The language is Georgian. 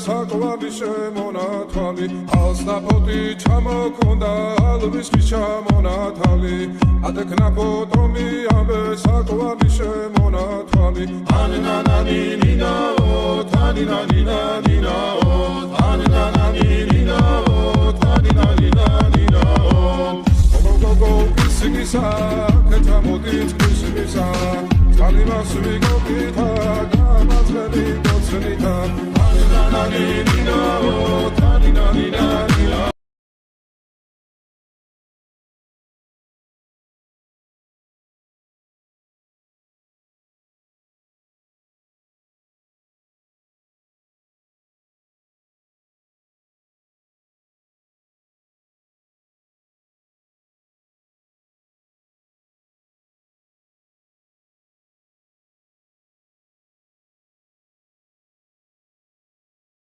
საკვალი შემონათვალი ალსნაფოთი ჩამოქონდა ალვის ჩამონათალი ადეკნა ფოტომი ამბე საკვალი შემონათვალი ანინანანინინაო თანინანინანინაო ანინანანინინაო თანინანინანინაო გოგოგოგო ისინისა კეთამოდით ისინისა Alimas we go kita, gamas we go tsunita. Anina